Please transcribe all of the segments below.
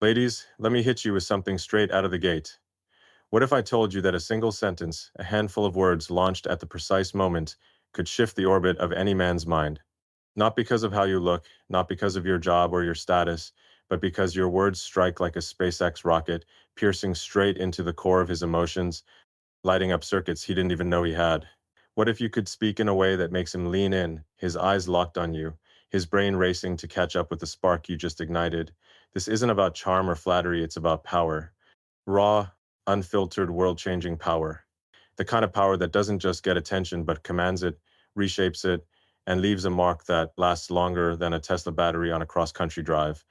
Ladies, let me hit you with something straight out of the gate. What if I told you that a single sentence, a handful of words launched at the precise moment, could shift the orbit of any man's mind? Not because of how you look, not because of your job or your status, but because your words strike like a SpaceX rocket, piercing straight into the core of his emotions, lighting up circuits he didn't even know he had. What if you could speak in a way that makes him lean in, his eyes locked on you, his brain racing to catch up with the spark you just ignited? This isn't about charm or flattery, it's about power. Raw, unfiltered, world-changing power. The kind of power that doesn't just get attention but commands it, reshapes it, and leaves a mark that lasts longer than a Tesla battery on a cross-country drive.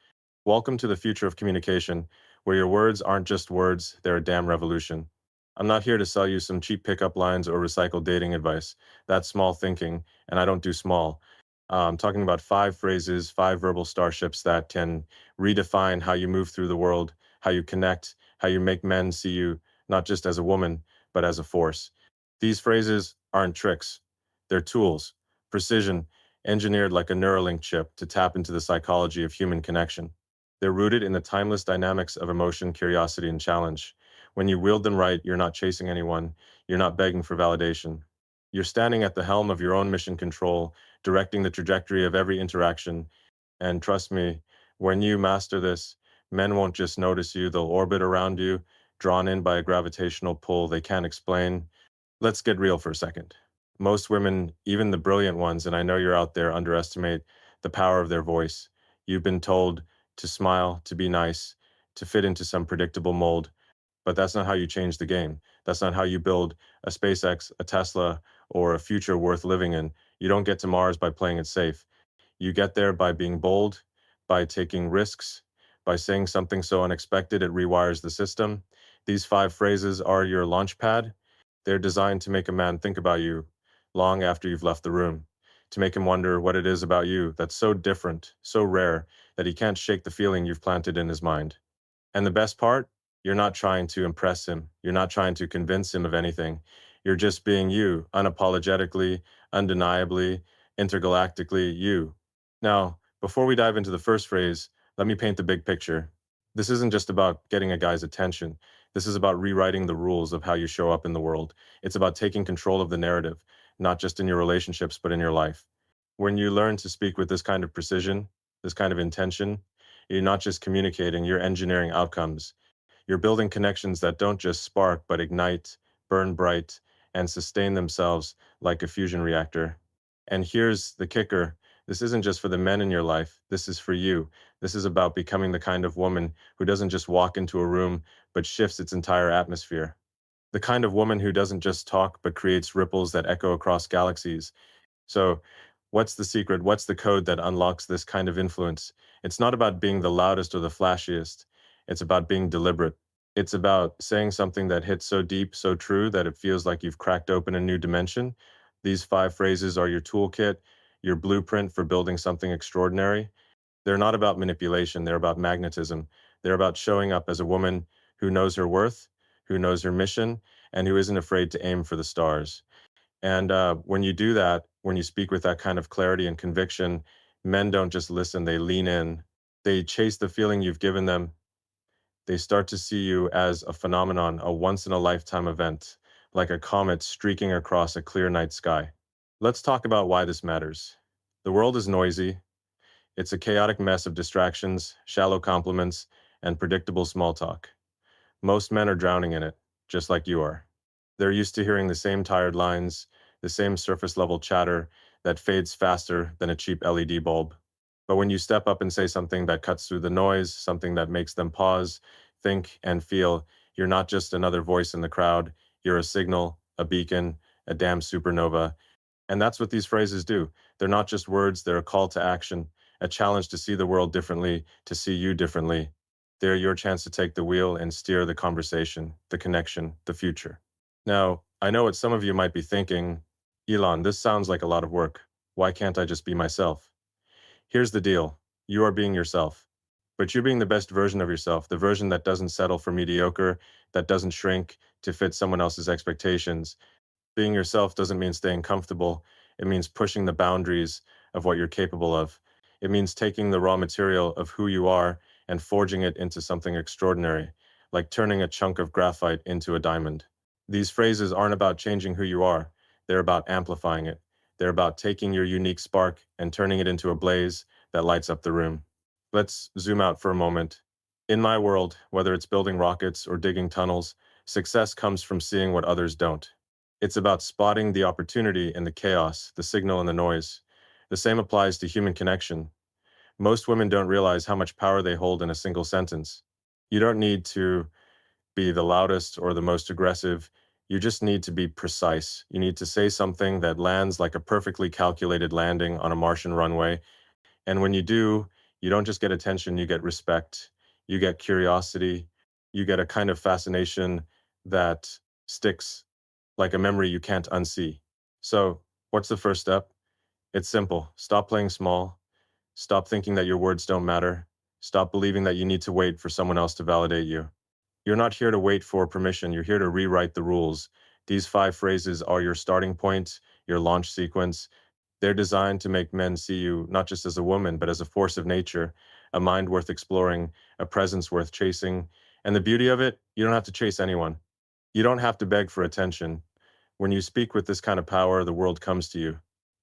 Welcome to the future of communication, where your words aren't just words, they're a damn revolution. I'm not here to sell you some cheap pickup lines or recycled dating advice. That's small thinking, and I don't do small. I'm talking about five phrases, five verbal starships that can redefine how you move through the world, how you connect, how you make men see you not just as a woman, but as a force. These phrases aren't tricks, they're tools, precision, engineered like a Neuralink chip to tap into the psychology of human connection. They're rooted in the timeless dynamics of emotion, curiosity, and challenge. When you wield them right, you're not chasing anyone, you're not begging for validation. You're standing at the helm of your own mission control, directing the trajectory of every interaction. And trust me, when you master this, men won't just notice you, they'll orbit around you, drawn in by a gravitational pull they can't explain. Let's get real for a second. Most women, even the brilliant ones, and I know you're out there, underestimate the power of their voice. You've been told to smile, to be nice, to fit into some predictable mold, but that's not how you change the game. That's not how you build a SpaceX, a Tesla, or a future worth living in. You don't get to Mars by playing it safe. You get there by being bold, by taking risks, by saying something so unexpected it rewires the system. These five phrases are your launch pad. They're designed to make a man think about you long after you've left the room, to make him wonder what it is about you that's so different, so rare, that he can't shake the feeling you've planted in his mind. And the best part, you're not trying to impress him. You're not trying to convince him of anything. You're just being you, unapologetically, undeniably, intergalactically you. Now, before we dive into the first phrase, let me paint the big picture. This isn't just about getting a guy's attention. This is about rewriting the rules of how you show up in the world. It's about taking control of the narrative, not just in your relationships, but in your life. When you learn to speak with this kind of precision, this kind of intention, you're not just communicating, you're engineering outcomes. You're building connections that don't just spark, but ignite, burn bright, and sustain themselves like a fusion reactor. And here's the kicker. This isn't just for the men in your life. This is for you. This is about becoming the kind of woman who doesn't just walk into a room, but shifts its entire atmosphere. The kind of woman who doesn't just talk, but creates ripples that echo across galaxies. So, what's the secret? What's the code that unlocks this kind of influence? It's not about being the loudest or the flashiest. It's about being deliberate. It's about saying something that hits so deep, so true that it feels like you've cracked open a new dimension. These five phrases are your toolkit, your blueprint for building something extraordinary. They're not about manipulation, they're about magnetism. They're about showing up as a woman who knows her worth, who knows her mission, and who isn't afraid to aim for the stars. And when you do that, when you speak with that kind of clarity and conviction, men don't just listen, they lean in. They chase the feeling you've given them. They start to see you as a phenomenon, a once in a lifetime event, like a comet streaking across a clear night sky. Let's talk about why this matters. The world is noisy. It's a chaotic mess of distractions, shallow compliments, and predictable small talk. Most men are drowning in it, just like you are. They're used to hearing the same tired lines, the same surface level chatter that fades faster than a cheap LED bulb. But when you step up and say something that cuts through the noise, something that makes them pause, think, and feel, you're not just another voice in the crowd, you're a signal, a beacon, a damn supernova. And that's what these phrases do. They're not just words, they're a call to action, a challenge to see the world differently, to see you differently. They're your chance to take the wheel and steer the conversation, the connection, the future. Now, I know what some of you might be thinking, Elon, this sounds like a lot of work. Why can't I just be myself? Here's the deal. You are being yourself, but you're being the best version of yourself, the version that doesn't settle for mediocre, that doesn't shrink to fit someone else's expectations. Being yourself doesn't mean staying comfortable. It means pushing the boundaries of what you're capable of. It means taking the raw material of who you are and forging it into something extraordinary, like turning a chunk of graphite into a diamond. These phrases aren't about changing who you are, they're about amplifying it. They're about taking your unique spark and turning it into a blaze that lights up the room. Let's zoom out for a moment. In my world, whether it's building rockets or digging tunnels, success comes from seeing what others don't. It's about spotting the opportunity in the chaos, the signal and the noise. The same applies to human connection. Most women don't realize how much power they hold in a single sentence. You don't need to be the loudest or the most aggressive. You just need to be precise. You need to say something that lands like a perfectly calculated landing on a Martian runway. And when you do, you don't just get attention, you get respect, you get curiosity, you get a kind of fascination that sticks like a memory you can't unsee. So, what's the first step? It's simple. Stop playing small. Stop thinking that your words don't matter. Stop believing that you need to wait for someone else to validate you. You're not here to wait for permission. You're here to rewrite the rules. These 5 phrases are your starting point, your launch sequence. They're designed to make men see you not just as a woman, but as a force of nature, a mind worth exploring, a presence worth chasing. And the beauty of it, you don't have to chase anyone. You don't have to beg for attention. When you speak with this kind of power, the world comes to you.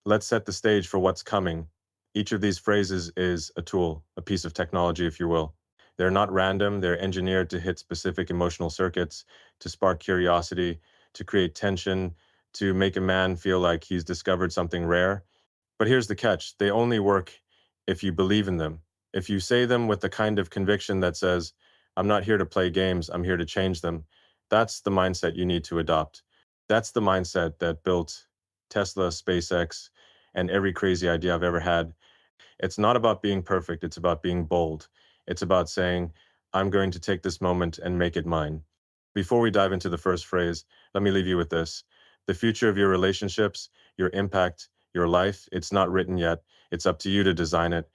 Let's set the stage for what's coming. Each of these phrases is a tool, a piece of technology, if you will. They're not random, they're engineered to hit specific emotional circuits, to spark curiosity, to create tension, to make a man feel like he's discovered something rare. But here's the catch, they only work if you believe in them. If you say them with the kind of conviction that says, I'm not here to play games, I'm here to change them, that's the mindset you need to adopt. That's the mindset that built Tesla, SpaceX, and every crazy idea I've ever had. It's not about being perfect, it's about being bold. It's about saying, I'm going to take this moment and make it mine. Before we dive into the first phrase, let me leave you with this. The future of your relationships, your impact, your life, it's not written yet. It's up to you to design it.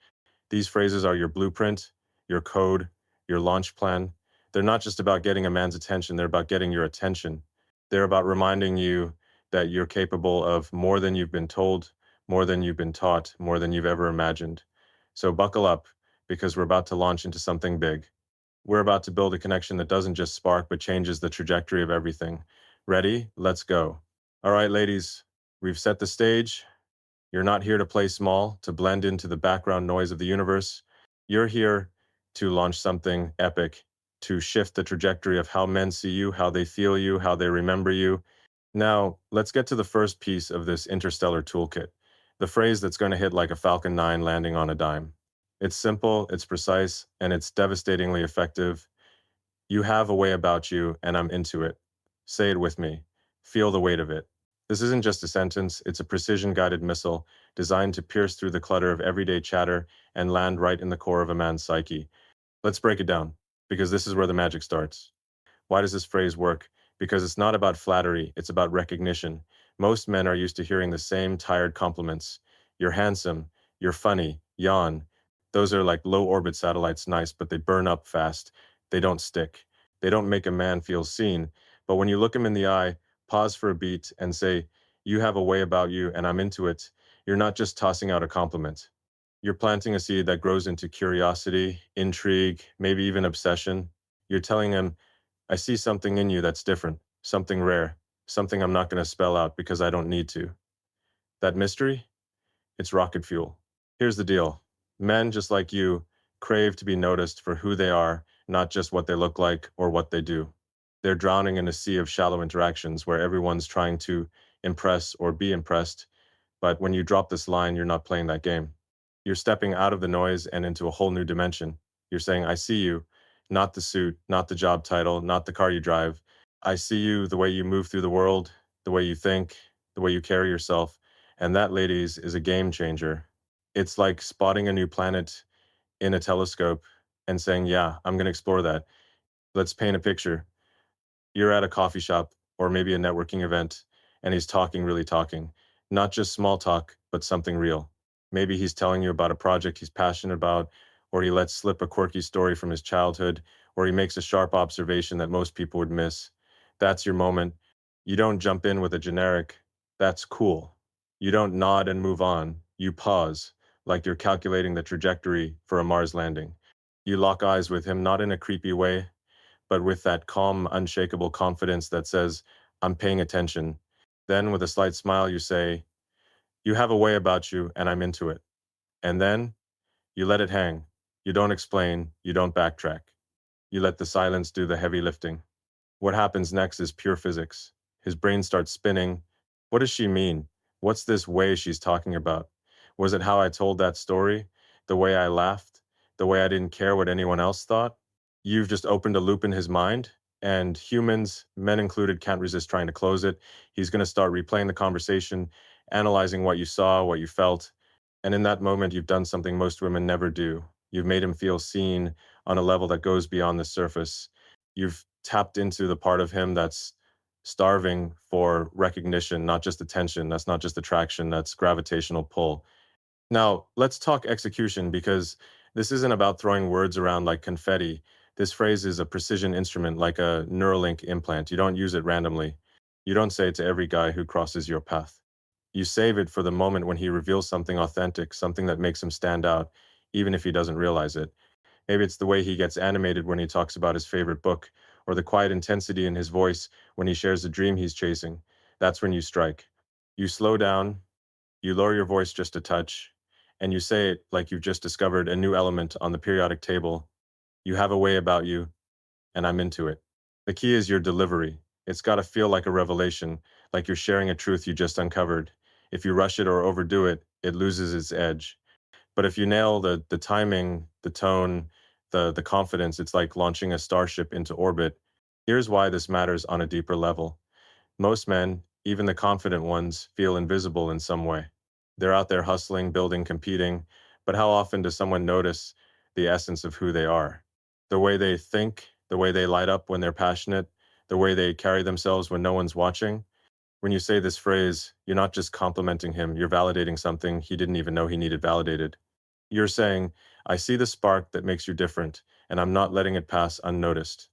These phrases are your blueprint, your code, your launch plan. They're not just about getting a man's attention, they're about getting your attention. They're about reminding you that you're capable of more than you've been told, more than you've been taught, more than you've ever imagined. So buckle up, because we're about to launch into something big. We're about to build a connection that doesn't just spark, but changes the trajectory of everything. Ready? Let's go. All right, ladies, we've set the stage. You're not here to play small, to blend into the background noise of the universe. You're here to launch something epic, to shift the trajectory of how men see you, how they feel you, how they remember you. Now, let's get to the first piece of this interstellar toolkit, the phrase that's going to hit like a Falcon 9 landing on a dime. It's simple, it's precise, and it's devastatingly effective. You have a way about you, and I'm into it. Say it with me. Feel the weight of it. This isn't just a sentence, it's a precision-guided missile designed to pierce through the clutter of everyday chatter and land right in the core of a man's psyche. Let's break it down, because this is where the magic starts. Why does this phrase work? Because it's not about flattery, it's about recognition. Most men are used to hearing the same tired compliments. You're handsome, you're funny, yawn. Those are like low orbit satellites, nice, but they burn up fast. They don't stick. They don't make a man feel seen. But when you look him in the eye, pause for a beat and say, you have a way about you and I'm into it, you're not just tossing out a compliment. You're planting a seed that grows into curiosity, intrigue, maybe even obsession. You're telling him, I see something in you that's different, something rare, something I'm not going to spell out because I don't need to. That mystery? It's rocket fuel. Here's the deal. Men, just like you, crave to be noticed for who they are, not just what they look like or what they do. They're drowning in a sea of shallow interactions where everyone's trying to impress or be impressed, but when you drop this line, you're not playing that game. You're stepping out of the noise and into a whole new dimension. You're saying, I see you, not the suit, not the job title, not the car you drive. I see you the way you move through the world, the way you think, the way you carry yourself. And that, ladies, is a game changer. It's like spotting a new planet in a telescope and saying, yeah, I'm going to explore that. Let's paint a picture. You're at a coffee shop or maybe a networking event, and he's talking, really talking. Not just small talk, but something real. Maybe he's telling you about a project he's passionate about, or he lets slip a quirky story from his childhood, or he makes a sharp observation that most people would miss. That's your moment. You don't jump in with a generic, that's cool. You don't nod and move on. You pause, like you're calculating the trajectory for a Mars landing. You lock eyes with him, not in a creepy way, but with that calm, unshakable confidence that says, I'm paying attention. Then, with a slight smile, you say, you have a way about you, and I'm into it. And then you let it hang. You don't explain, you don't backtrack. You let the silence do the heavy lifting. What happens next is pure physics. His brain starts spinning. What does she mean? What's this way she's talking about? Was it how I told that story? The way I laughed? The way I didn't care what anyone else thought? You've just opened a loop in his mind, and humans, men included, can't resist trying to close it. He's going to start replaying the conversation, analyzing what you saw, what you felt. And in that moment, you've done something most women never do. You've made him feel seen on a level that goes beyond the surface. You've tapped into the part of him that's starving for recognition, not just attention. That's not just attraction, that's gravitational pull. Now, let's talk execution because this isn't about throwing words around like confetti. This phrase is a precision instrument like a Neuralink implant. You don't use it randomly. You don't say it to every guy who crosses your path. You save it for the moment when he reveals something authentic, something that makes him stand out, even if he doesn't realize it. Maybe it's the way he gets animated when he talks about his favorite book, or the quiet intensity in his voice when he shares the dream he's chasing. That's when you strike. You slow down, you lower your voice just a touch, and you say it like you've just discovered a new element on the periodic table. You have a way about you, and I'm into it. The key is your delivery. It's got to feel like a revelation, like you're sharing a truth you just uncovered. If you rush it or overdo it, it loses its edge. But if you nail the timing, the tone, the confidence, it's like launching a starship into orbit. Here's why this matters on a deeper level. Most men, even the confident ones, feel invisible in some way. They're out there hustling, building, competing, but how often does someone notice the essence of who they are? The way they think, the way they light up when they're passionate, the way they carry themselves when no one's watching. When you say this phrase, you're not just complimenting him, you're validating something he didn't even know he needed validated. You're saying, I see the spark that makes you different, and I'm not letting it pass unnoticed.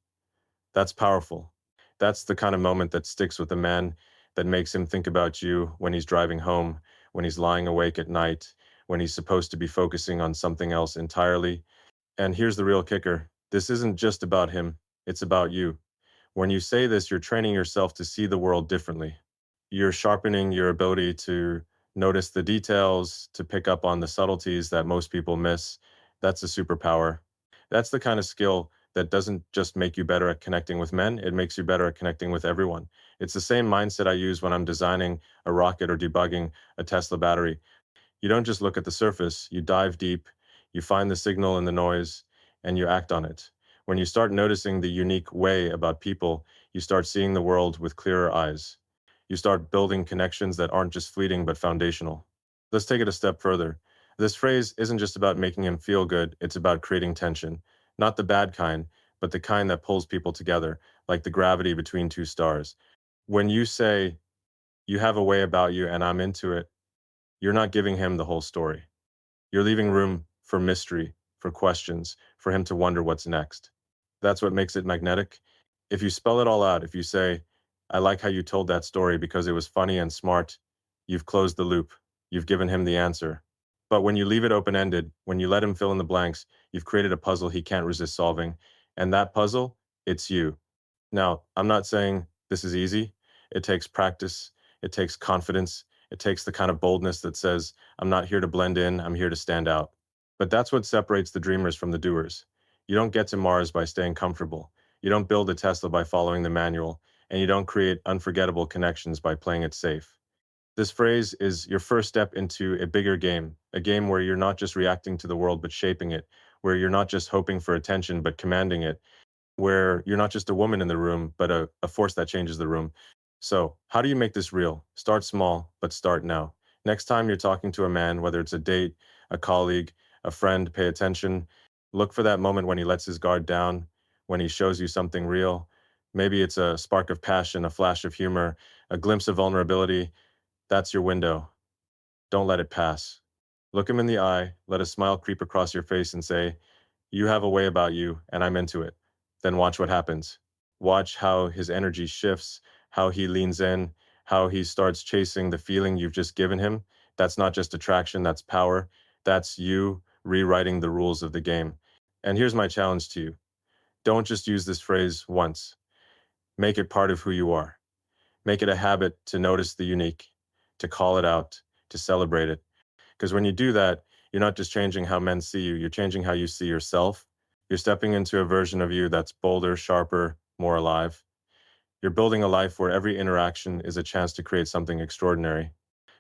That's powerful. That's the kind of moment that sticks with a man, that makes him think about you when he's driving home, when he's lying awake at night, when he's supposed to be focusing on something else entirely. And here's the real kicker. This isn't just about him, it's about you. When you say this, you're training yourself to see the world differently. You're sharpening your ability to notice the details, to pick up on the subtleties that most people miss. That's a superpower. That's the kind of skill that doesn't just make you better at connecting with men, it makes you better at connecting with everyone. It's the same mindset I use when I'm designing a rocket or debugging a Tesla battery. You don't just look at the surface, you dive deep, you find the signal in the noise, and you act on it. When you start noticing the unique way about people, you start seeing the world with clearer eyes. You start building connections that aren't just fleeting but foundational. Let's take it a step further. This phrase isn't just about making him feel good, it's about creating tension. Not the bad kind, but the kind that pulls people together, like the gravity between two stars. When you say, you have a way about you and I'm into it, you're not giving him the whole story. You're leaving room for mystery, for questions, for him to wonder what's next. That's what makes it magnetic. If you spell it all out, if you say, I like how you told that story because it was funny and smart, you've closed the loop. You've given him the answer. But when you leave it open ended, when you let him fill in the blanks, you've created a puzzle he can't resist solving. And that puzzle, it's you. Now, I'm not saying this is easy. It takes practice, it takes confidence, it takes the kind of boldness that says, I'm not here to blend in, I'm here to stand out. But that's what separates the dreamers from the doers. You don't get to Mars by staying comfortable. You don't build a Tesla by following the manual, and you don't create unforgettable connections by playing it safe. This phrase is your first step into a bigger game, a game where you're not just reacting to the world but shaping it, where you're not just hoping for attention but commanding it, where you're not just a woman in the room, but a force that changes the room. So, how do you make this real? Start small, but start now. Next time you're talking to a man, whether it's a date, a colleague, a friend, pay attention. Look for that moment when he lets his guard down, when he shows you something real. Maybe it's a spark of passion, a flash of humor, a glimpse of vulnerability. That's your window. Don't let it pass. Look him in the eye, let a smile creep across your face and say, you have a way about you, and I'm into it. Then watch what happens. Watch how his energy shifts, how he leans in, how he starts chasing the feeling you've just given him. That's not just attraction, that's power. That's you rewriting the rules of the game. And here's my challenge to you. Don't just use this phrase once. Make it part of who you are. Make it a habit to notice the unique, to call it out, to celebrate it. Because when you do that, you're not just changing how men see you, you're changing how you see yourself. You're stepping into a version of you that's bolder, sharper, more alive. You're building a life where every interaction is a chance to create something extraordinary.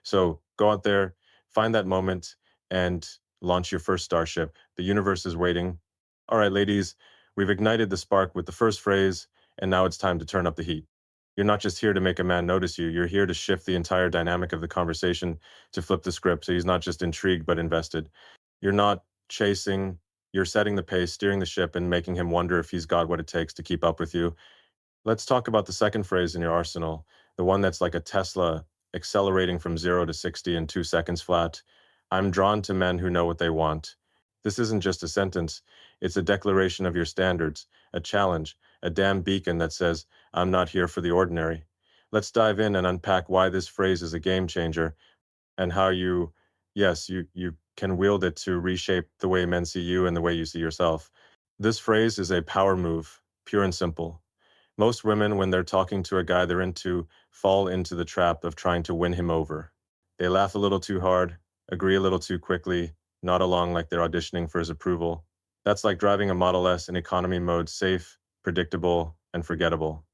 So go out there, find that moment, and launch your first starship. The universe is waiting. All right, ladies, we've ignited the spark with the first phrase, and now it's time to turn up the heat. You're not just here to make a man notice you, you're here to shift the entire dynamic of the conversation, to flip the script so he's not just intrigued but invested. You're not chasing, you're setting the pace, steering the ship, and making him wonder if he's got what it takes to keep up with you. Let's talk about the second phrase in your arsenal, the one that's like a Tesla accelerating from 0 to 60 in 2 seconds flat. I'm drawn to men who know what they want. This isn't just a sentence, it's a declaration of your standards, a challenge, a damn beacon that says, I'm not here for the ordinary. Let's dive in and unpack why this phrase is a game changer and how you can wield it to reshape the way men see you and the way you see yourself. This phrase is a power move, pure and simple. Most women, when they're talking to a guy they're into, fall into the trap of trying to win him over. They laugh a little too hard, agree a little too quickly, nod along like they're auditioning for his approval. That's like driving a Model S in economy mode, safe, predictable, and forgettable.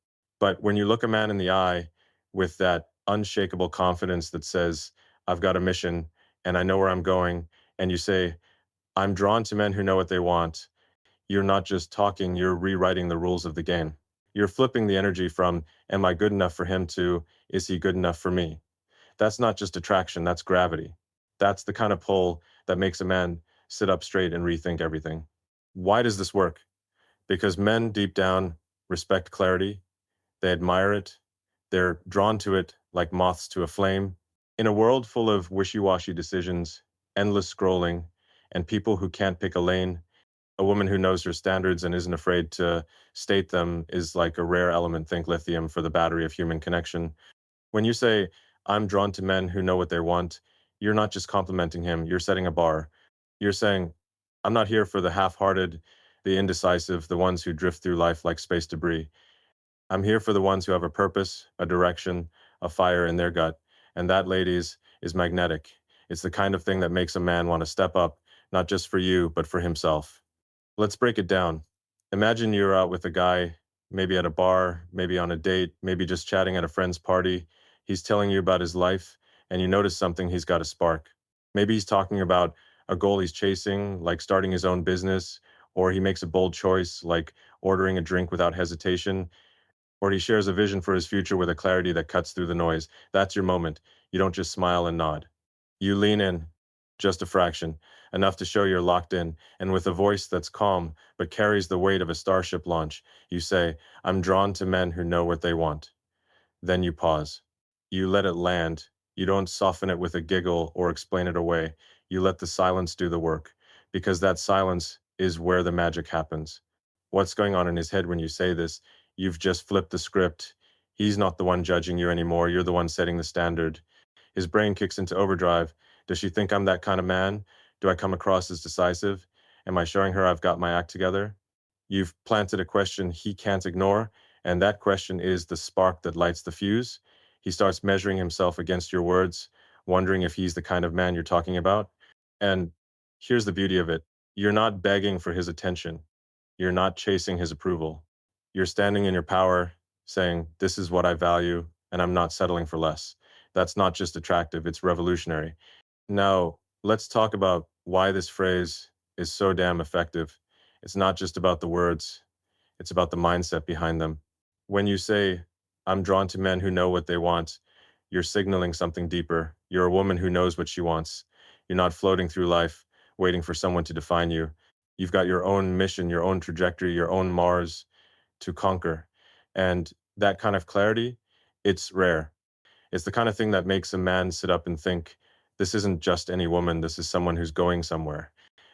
But when you look a man in the eye with that unshakable confidence that says, I've got a mission and I know where I'm going, and you say, I'm drawn to men who know what they want, you're not just talking, you're rewriting the rules of the game. You're flipping the energy from, am I good enough for him to, is he good enough for me? That's not just attraction, that's gravity. That's the kind of pull that makes a man sit up straight and rethink everything. Why does this work? Because men deep down respect clarity, they admire it, they're drawn to it like moths to a flame. In a world full of wishy washy decisions, endless scrolling, and people who can't pick a lane, a woman who knows her standards and isn't afraid to state them is like a rare element. Think lithium for the battery of human connection. When you say, I'm drawn to men who know what they want, you're not just complimenting him, you're setting a bar. You're saying, I'm not here for the half hearted, the indecisive, the ones who drift through life like space debris. I'm here for the ones who have a purpose, a direction, a fire in their gut. And that, ladies, is magnetic. It's the kind of thing that makes a man want to step up, not just for you, but for himself. Let's break it down. Imagine you're out with a guy, maybe at a bar, maybe on a date, maybe just chatting at a friend's party. He's telling you about his life, and you notice something, he's got a spark. Maybe he's talking about a goal he's chasing, like starting his own business, or he makes a bold choice, like ordering a drink without hesitation, or he shares a vision for his future with a clarity that cuts through the noise. That's your moment. You don't just smile and nod. You lean in, just a fraction, enough to show you're locked in, and with a voice that's calm but carries the weight of a starship launch, you say, I'm drawn to men who know what they want. Then you pause. You let it land. You don't soften it with a giggle or explain it away. You let the silence do the work, because that silence is where the magic happens. What's going on in his head when you say this? You've just flipped the script. He's not the one judging you anymore. You're the one setting the standard. His brain kicks into overdrive. Does she think I'm that kind of man? Do I come across as decisive? Am I showing her I've got my act together? You've planted a question he can't ignore, and that question is the spark that lights the fuse. He starts measuring himself against your words, wondering if he's the kind of man you're talking about. And here's the beauty of it. You're not begging for his attention. You're not chasing his approval. You're standing in your power, saying, this is what I value, and I'm not settling for less. That's not just attractive, it's revolutionary. Now, let's talk about why this phrase is so damn effective. It's not just about the words, it's about the mindset behind them. When you say, I'm drawn to men who know what they want, you're signaling something deeper. You're a woman who knows what she wants. You're not floating through life waiting for someone to define you. You've got your own mission, your own trajectory, your own Mars to conquer. And that kind of clarity, it's rare. It's the kind of thing that makes a man sit up and think, this isn't just any woman, this is someone who's going somewhere.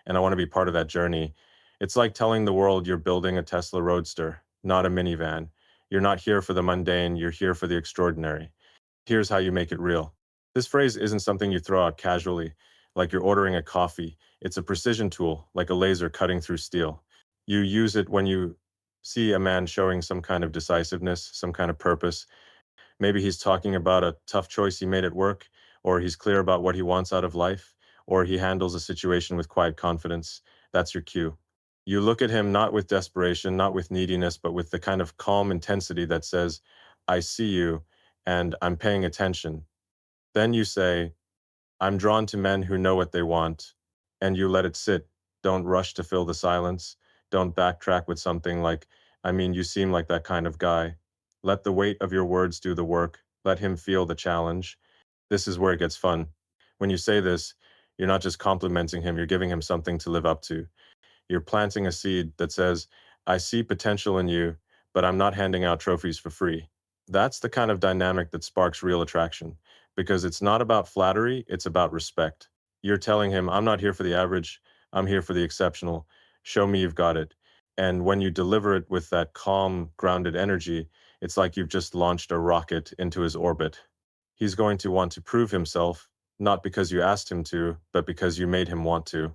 And I want to be part of that journey. It's like telling the world you're building a Tesla Roadster, not a minivan. You're not here for the mundane, you're here for the extraordinary. Here's how you make it real. This phrase isn't something you throw out casually. like you're ordering a coffee. It's a precision tool, like a laser cutting through steel. You use it when you see a man showing some kind of decisiveness, some kind of purpose. Maybe he's talking about a tough choice he made at work, or he's clear about what he wants out of life, or he handles a situation with quiet confidence. That's your cue. You look at him not with desperation, not with neediness, but with the kind of calm intensity that says, I see you and I'm paying attention. Then you say, I'm drawn to men who know what they want, and you let it sit. Don't rush to fill the silence. Don't backtrack with something like, I mean, you seem like that kind of guy. Let the weight of your words do the work. Let him feel the challenge. This is where it gets fun. When you say this, you're not just complimenting him, you're giving him something to live up to. You're planting a seed that says, I see potential in you, but I'm not handing out trophies for free. That's the kind of dynamic that sparks real attraction because it's not about flattery, it's about respect. You're telling him, I'm not here for the average, I'm here for the exceptional. Show me you've got it. And when you deliver it with that calm, grounded energy, it's like you've just launched a rocket into his orbit. He's going to want to prove himself, not because you asked him to, but because you made him want to.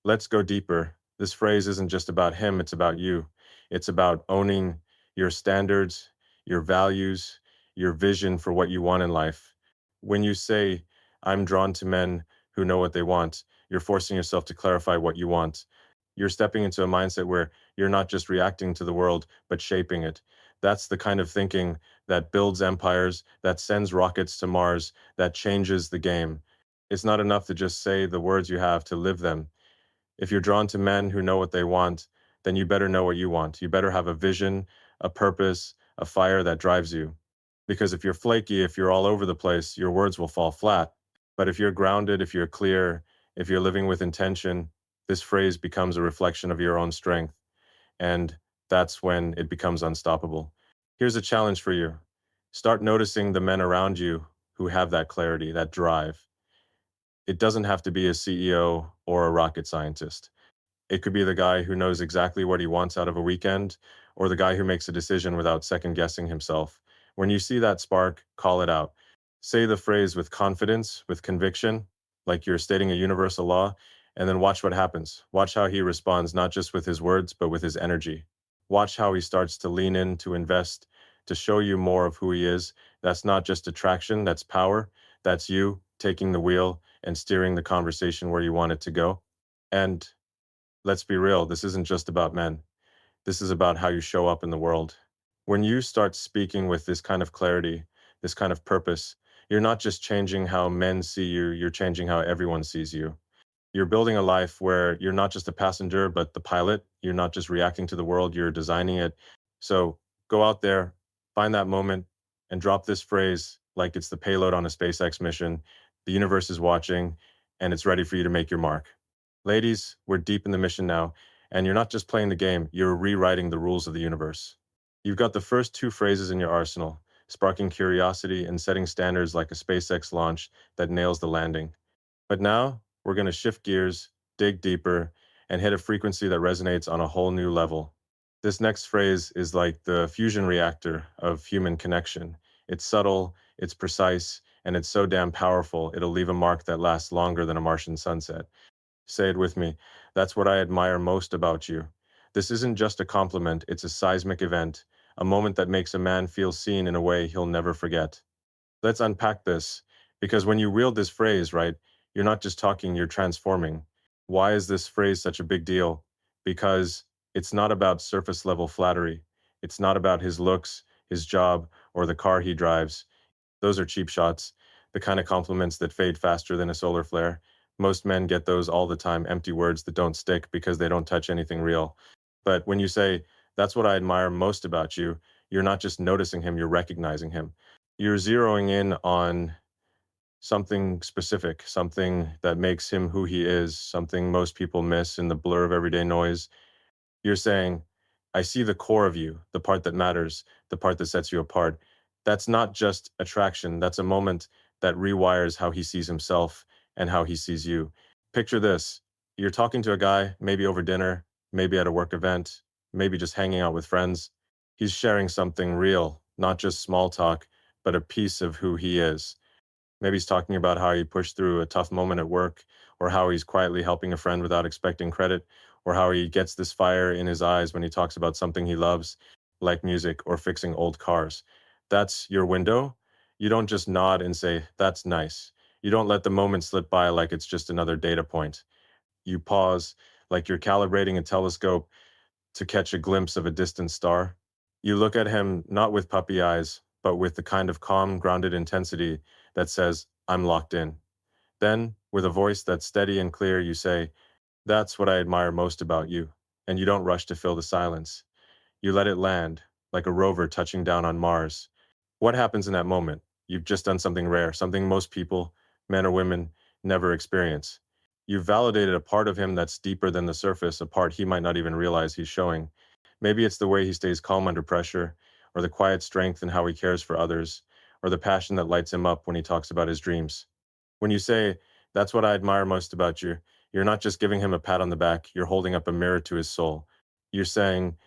Let's go deeper. This phrase isn't just about him, it's about you. It's about owning your standards, your values, your vision for what you want in life. When you say, I'm drawn to men who know what they want, you're forcing yourself to clarify what you want. You're stepping into a mindset where you're not just reacting to the world, but shaping it. That's the kind of thinking that builds empires, that sends rockets to Mars, that changes the game. It's not enough to just say the words you have to live them. If you're drawn to men who know what they want, then you better know what you want. You better have a vision, a purpose, a fire that drives you. Because if you're flaky, if you're all over the place, your words will fall flat. But if you're grounded, if you're clear, if you're living with intention, this phrase becomes a reflection of your own strength. And that's when it becomes unstoppable. Here's a challenge for you. Start noticing the men around you who have that clarity, that drive. It doesn't have to be a CEO or a rocket scientist. It could be the guy who knows exactly what he wants out of a weekend, or the guy who makes a decision without second guessing himself. When you see that spark, call it out. Say the phrase with confidence, with conviction, like you're stating a universal law, and then watch what happens. Watch how he responds, not just with his words, but with his energy. Watch how he starts to lean in, to invest, to show you more of who he is. That's not just attraction, that's power. That's you taking the wheel and steering the conversation where you want it to go. And let's be real, this isn't just about men. This is about how you show up in the world. When you start speaking with this kind of clarity, this kind of purpose, you're not just changing how men see you, you're changing how everyone sees you. You're building a life where you're not just a passenger, but the pilot. You're not just reacting to the world, you're designing it. So go out there, find that moment, and drop this phrase like it's the payload on a SpaceX mission. The universe is watching, and it's ready for you to make your mark. Ladies, we're deep in the mission now, and you're not just playing the game, you're rewriting the rules of the universe. You've got the first two phrases in your arsenal, sparking curiosity and setting standards like a SpaceX launch that nails the landing. But now we're going to shift gears, dig deeper, and hit a frequency that resonates on a whole new level. This next phrase is like the fusion reactor of human connection. It's subtle, it's precise, and it's so damn powerful, it'll leave a mark that lasts longer than a Martian sunset. Say it with me. That's what I admire most about you. This isn't just a compliment, it's a seismic event, a moment that makes a man feel seen in a way he'll never forget. Let's unpack this, because when you wield this phrase, right, you're not just talking, you're transforming. Why is this phrase such a big deal? Because it's not about surface level flattery. It's not about his looks, his job, or the car he drives. Those are cheap shots, the kind of compliments that fade faster than a solar flare. Most men get those all the time, empty words that don't stick because they don't touch anything real. But when you say, that's what I admire most about you, you're not just noticing him, you're recognizing him. You're zeroing in on something specific, something that makes him who he is, something most people miss in the blur of everyday noise. You're saying, I see the core of you, the part that matters, the part that sets you apart. That's not just attraction, that's a moment that rewires how he sees himself and how he sees you. Picture this. You're talking to a guy, maybe over dinner, maybe at a work event, maybe just hanging out with friends. He's sharing something real, not just small talk, but a piece of who he is. Maybe he's talking about how he pushed through a tough moment at work, or how he's quietly helping a friend without expecting credit, or how he gets this fire in his eyes when he talks about something he loves, like music or fixing old cars. That's your window. You don't just nod and say, "That's nice." You don't let the moment slip by like it's just another data point. You pause, like you're calibrating a telescope to catch a glimpse of a distant star. You look at him not with puppy eyes, but with the kind of calm, grounded intensity that says, "I'm locked in." Then, with a voice that's steady and clear, you say, "That's what I admire most about you." And you don't rush to fill the silence. You let it land, like a rover touching down on Mars. What happens in that moment? You've just done something rare, something most people, men or women, never experience. You've validated a part of him that's deeper than the surface, a part he might not even realize he's showing. Maybe it's the way he stays calm under pressure, or the quiet strength in how he cares for others, or the passion that lights him up when he talks about his dreams. When you say, "That's what I admire most about you," you're not just giving him a pat on the back, you're holding up a mirror to his soul. You're saying,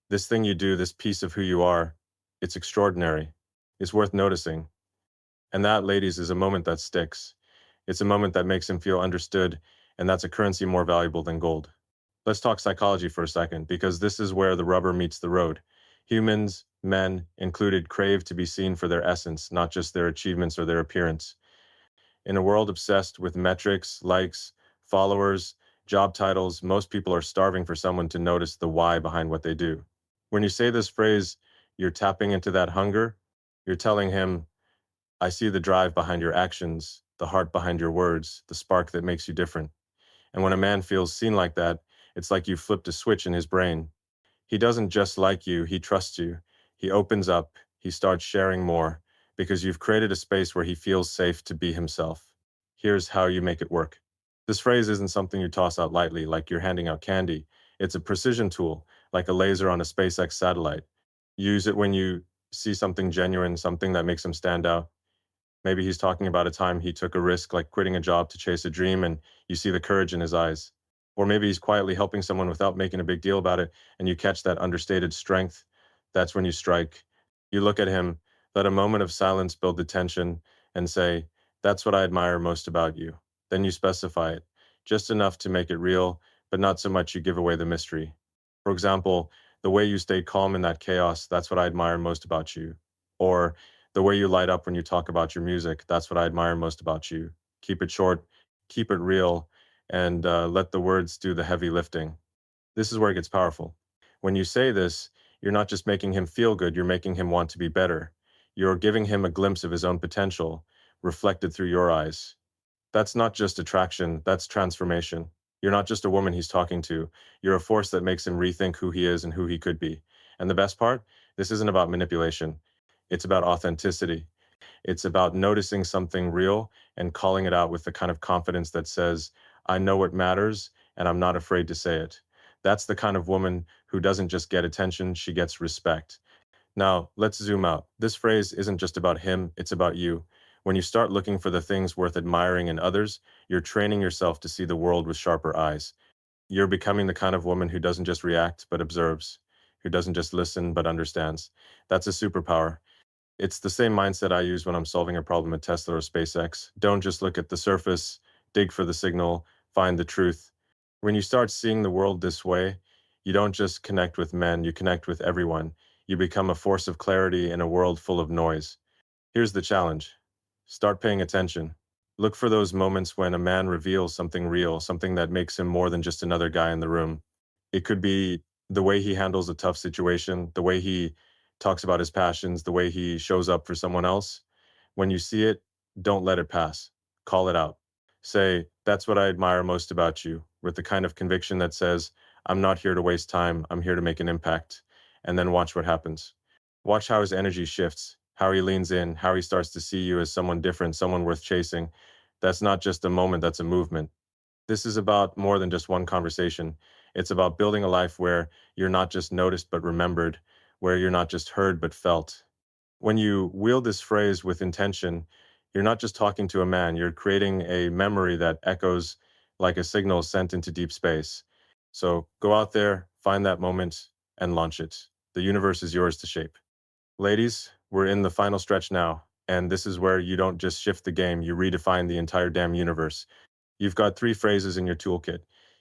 "This thing you do, this piece of who you are, it's extraordinary. It's worth noticing." And that, ladies, is a moment that sticks. It's a moment that makes him feel understood, and that's a currency more valuable than gold. Let's talk psychology for a second, because this is where the rubber meets the road. Humans, men included, crave to be seen for their essence, not just their achievements or their appearance. In a world obsessed with metrics, likes, followers, job titles, most people are starving for someone to notice the why behind what they do. When you say this phrase, you're tapping into that hunger. You're telling him, "I see the drive behind your actions, the heart behind your words, the spark that makes you different." And when a man feels seen like that, it's like you flipped a switch in his brain. He doesn't just like you, he trusts you. He opens up, he starts sharing more, because you've created a space where he feels safe to be himself. Here's how you make it work. This phrase isn't something you toss out lightly, like you're handing out candy. It's a precision tool, like a laser on a SpaceX satellite. Use it when you see something genuine, something that makes him stand out. Maybe he's talking about a time he took a risk, like quitting a job to chase a dream, and you see the courage in his eyes. Or maybe he's quietly helping someone without making a big deal about it, and you catch that understated strength. That's when you strike. You look at him, let a moment of silence build the tension, and say, "That's what I admire most about you." Then you specify it, just enough to make it real, but not so much you give away the mystery. For example, the way you stay calm in that chaos, that's what I admire most about you. Or, the way you light up when you talk about your music, that's what I admire most about you. Keep it short, keep it real, and let the words do the heavy lifting. This is where it gets powerful. When you say this, you're not just making him feel good, you're making him want to be better. You're giving him a glimpse of his own potential, reflected through your eyes. That's not just attraction, that's transformation. You're not just a woman he's talking to, you're a force that makes him rethink who he is and who he could be. And the best part, this isn't about manipulation, it's about authenticity. It's about noticing something real and calling it out with the kind of confidence that says, "I know what matters and I'm not afraid to say it." That's the kind of woman who doesn't just get attention, she gets respect. Now, let's zoom out. This phrase isn't just about him, it's about you. When you start looking for the things worth admiring in others, you're training yourself to see the world with sharper eyes. You're becoming the kind of woman who doesn't just react, but observes, who doesn't just listen, but understands. That's a superpower. It's the same mindset I use when I'm solving a problem at Tesla or SpaceX. Don't just look at the surface, dig for the signal, find the truth. When you start seeing the world this way, you don't just connect with men, you connect with everyone. You become a force of clarity in a world full of noise. Here's the challenge. Start paying attention. Look for those moments when a man reveals something real, something that makes him more than just another guy in the room. It could be the way he handles a tough situation, the way he talks about his passions, the way he shows up for someone else. When you see it, don't let it pass. Call it out. Say, "That's what I admire most about you," with the kind of conviction that says, "I'm not here to waste time, I'm here to make an impact." And then watch what happens. Watch how his energy shifts, how he leans in, how he starts to see you as someone different, someone worth chasing. That's not just a moment, that's a movement. This is about more than just one conversation. It's about building a life where you're not just noticed but remembered, where you're not just heard but felt. When you wield this phrase with intention, you're not just talking to a man, you're creating a memory that echoes like a signal sent into deep space. So go out there, find that moment, and launch it. The universe is yours to shape. Ladies, we're in the final stretch now, and this is where you don't just shift the game, you redefine the entire damn universe. You've got three phrases in your toolkit,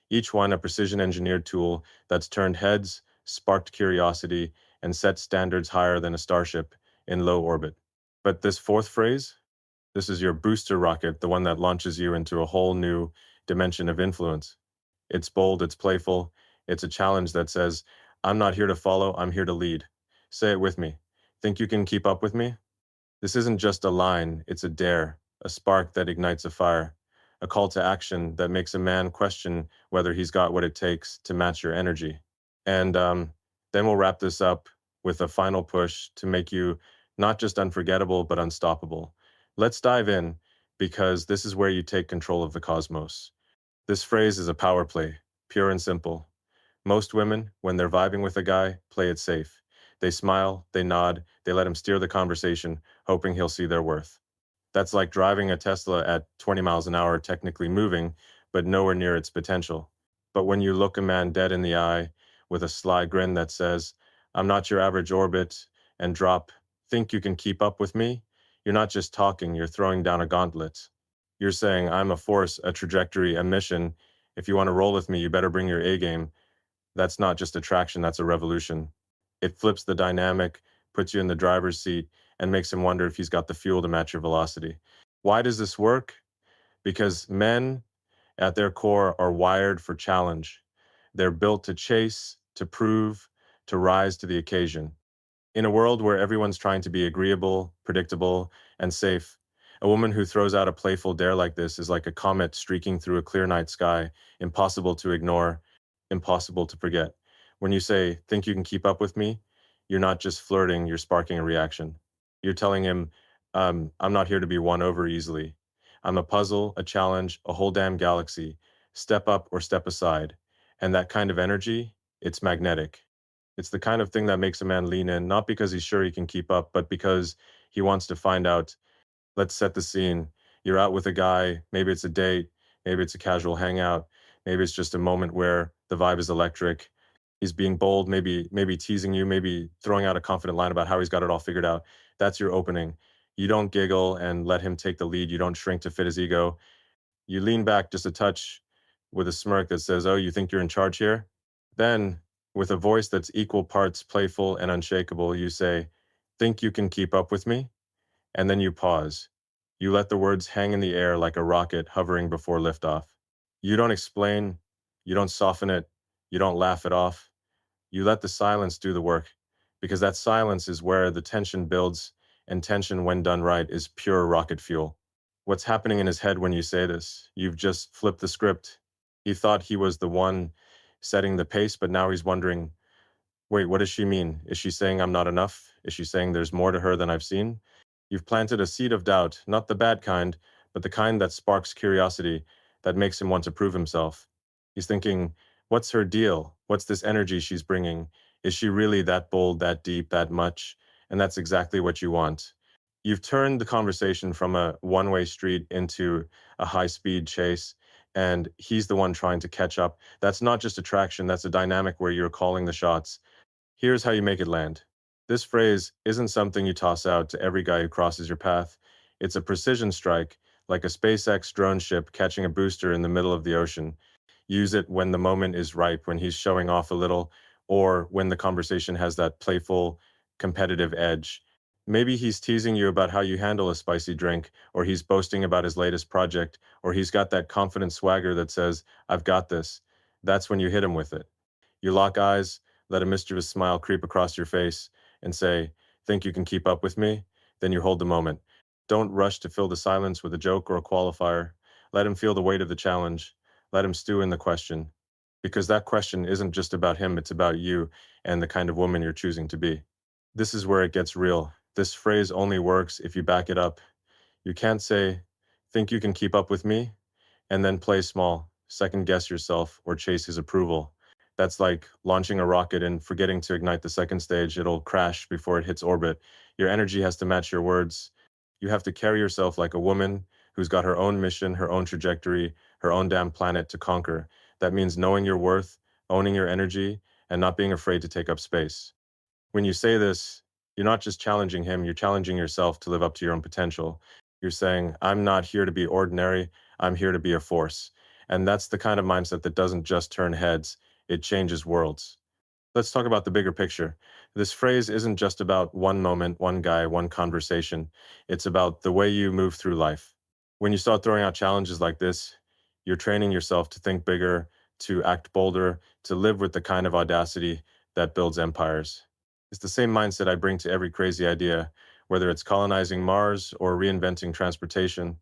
each one a precision engineered tool that's turned heads, sparked curiosity, and set standards higher than a starship in low orbit. But this fourth phrase, this is your booster rocket, the one that launches you into a whole new dimension of influence. It's bold, it's playful, it's a challenge that says, I'm not here to follow, I'm here to lead. Say it with me. Think you can keep up with me? This isn't just a line, it's a dare, a spark that ignites a fire, a call to action that makes a man question whether he's got what it takes to match your energy. And then we'll wrap this up with a final push to make you not just unforgettable, but unstoppable. Let's dive in because this is where you take control of the cosmos. This phrase is a power play, pure and simple. Most women, when they're vibing with a guy, play it safe. They smile, they nod, they let him steer the conversation, hoping he'll see their worth. That's like driving a Tesla at 20 miles an hour, technically moving, but nowhere near its potential. But when you look a man dead in the eye with a sly grin that says, I'm not your average orbit, and drop, think you can keep up with me? You're not just talking, you're throwing down a gauntlet. You're saying, I'm a force, a trajectory, a mission. If you want to roll with me, you better bring your A game. That's not just attraction, that's a revolution. It flips the dynamic, puts you in the driver's seat, and makes him wonder if he's got the fuel to match your velocity. Why does this work? Because men, at their core, are wired for challenge. They're built to chase, to prove, to rise to the occasion. In a world where everyone's trying to be agreeable, predictable, and safe, a woman who throws out a playful dare like this is like a comet streaking through a clear night sky, impossible to ignore, impossible to forget. When you say, think you can keep up with me, you're not just flirting, you're sparking a reaction. You're telling him, I'm not here to be won over easily. I'm a puzzle, a challenge, a whole damn galaxy. Step up or step aside. And that kind of energy, it's magnetic. It's the kind of thing that makes a man lean in, not because he's sure he can keep up, but because he wants to find out. Let's set the scene. You're out with a guy, maybe it's a date, maybe it's a casual hangout, maybe it's just a moment where the vibe is electric. He's being bold, maybe teasing you, maybe throwing out a confident line about how he's got it all figured out. That's your opening. You don't giggle and let him take the lead. You don't shrink to fit his ego. You lean back just a touch with a smirk that says, "Oh, you think you're in charge here?" Then, with a voice that's equal parts playful and unshakable, you say, "Think you can keep up with me?" And then you pause. You let the words hang in the air like a rocket hovering before liftoff. You don't explain, you don't soften it, you don't laugh it off. You let the silence do the work, because that silence is where the tension builds, and tension, when done right, is pure rocket fuel. What's happening in his head when you say this? You've just flipped the script. He thought he was the one setting the pace, but now he's wondering, wait, what does she mean? Is she saying I'm not enough? Is she saying there's more to her than I've seen? You've planted a seed of doubt, not the bad kind, but the kind that sparks curiosity, that makes him want to prove himself. He's thinking, what's her deal? What's this energy she's bringing? Is she really that bold, that deep, that much? And that's exactly what you want. You've turned the conversation from a one-way street into a high-speed chase, and he's the one trying to catch up. That's not just attraction, that's a dynamic where you're calling the shots. Here's how you make it land. This phrase isn't something you toss out to every guy who crosses your path. It's a precision strike, like a SpaceX drone ship catching a booster in the middle of the ocean. Use it when the moment is ripe, when he's showing off a little, or when the conversation has that playful, competitive edge. Maybe he's teasing you about how you handle a spicy drink, or he's boasting about his latest project, or he's got that confident swagger that says, I've got this. That's when you hit him with it. You lock eyes, let a mischievous smile creep across your face, and say, think you can keep up with me? Then you hold the moment. Don't rush to fill the silence with a joke or a qualifier. Let him feel the weight of the challenge. Let him stew in the question. Because that question isn't just about him, it's about you and the kind of woman you're choosing to be. This is where it gets real. This phrase only works if you back it up. You can't say, think you can keep up with me, and then play small, second guess yourself, or chase his approval. That's like launching a rocket and forgetting to ignite the second stage. It'll crash before it hits orbit. Your energy has to match your words. You have to carry yourself like a woman who's got her own mission, her own trajectory, her own damn planet to conquer. That means knowing your worth, owning your energy, and not being afraid to take up space. When you say this, you're not just challenging him, you're challenging yourself to live up to your own potential. You're saying, I'm not here to be ordinary, I'm here to be a force. And that's the kind of mindset that doesn't just turn heads, it changes worlds. Let's talk about the bigger picture. This phrase isn't just about one moment, one guy, one conversation. It's about the way you move through life. When you start throwing out challenges like this, you're training yourself to think bigger, to act bolder, to live with the kind of audacity that builds empires. It's the same mindset I bring to every crazy idea, whether it's colonizing Mars or reinventing transportation.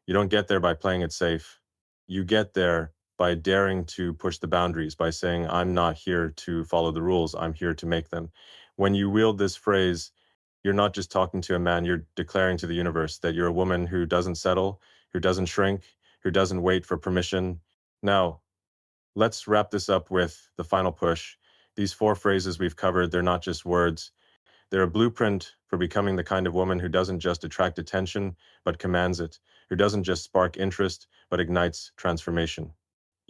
You don't get there by playing it safe. You get there by daring to push the boundaries, by saying, I'm not here to follow the rules, I'm here to make them. When you wield this phrase, you're not just talking to a man, you're declaring to the universe that you're a woman who doesn't settle, who doesn't shrink, who doesn't wait for permission. Now, let's wrap this up with the final push. These four phrases we've covered, they're not just words. They're a blueprint for becoming the kind of woman who doesn't just attract attention, but commands it, who doesn't just spark interest, but ignites transformation.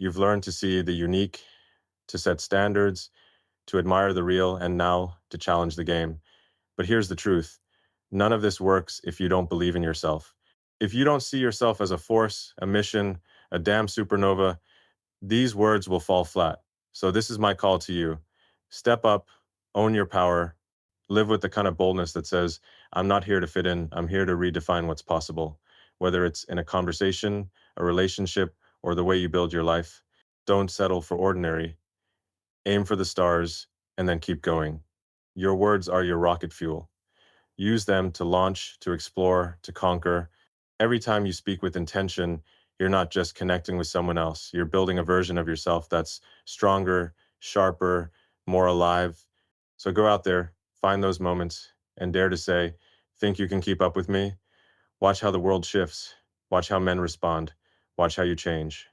You've learned to see the unique, to set standards, to admire the real, and now to challenge the game. But here's the truth. None of this works if you don't believe in yourself. If you don't see yourself as a force, a mission, a damn supernova, these words will fall flat. So this is my call to you. Step up, own your power, live with the kind of boldness that says, I'm not here to fit in, I'm here to redefine what's possible. Whether it's in a conversation, a relationship, or the way you build your life, don't settle for ordinary. Aim for the stars and then keep going. Your words are your rocket fuel. Use them to launch, to explore, to conquer. Every time you speak with intention, you're not just connecting with someone else. You're building a version of yourself that's stronger, sharper, more alive. So go out there, find those moments, and dare to say, think you can keep up with me? Watch how the world shifts. Watch how men respond. Watch how you change.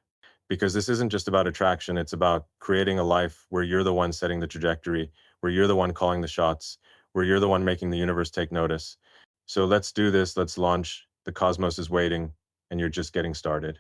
Because this isn't just about attraction, it's about creating a life where you're the one setting the trajectory, where you're the one calling the shots, where you're the one making the universe take notice. So let's do this, let's launch. The cosmos is waiting, and you're just getting started.